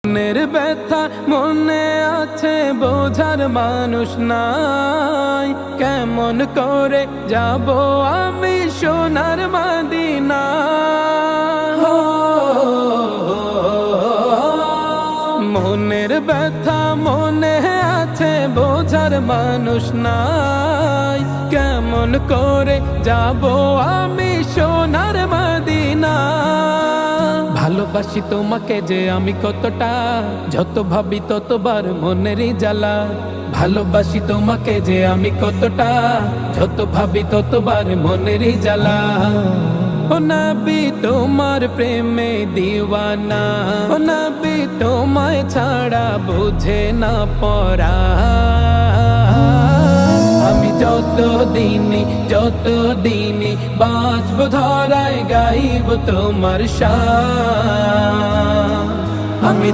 মনের ব্যথা মনে আছে বোঝার মানুষ নাই, কেমন করে যাব আমি সোনার মদিনা। মনের ব্যথা মনে আছে বোঝার মানুষ নাই, কেমন করে যাব আমি সোনার মদিনা। ভালোবাসি তোমাকে যে আমি কতটা, যত ভাবি ততবার মনেরই জ্বালা। ভালোবাসি তোমাকে যে আমি কতটা, যত ভাবি ততবার মনেরই জ্বালা। ও নবী তোমার প্রেমে দিওয়ানা, ও নবী তোমায় ছাড়া বুঝে না পরা। আমি যত দিনে বাঁচব ধরায় গাইব তোমার শান। আমি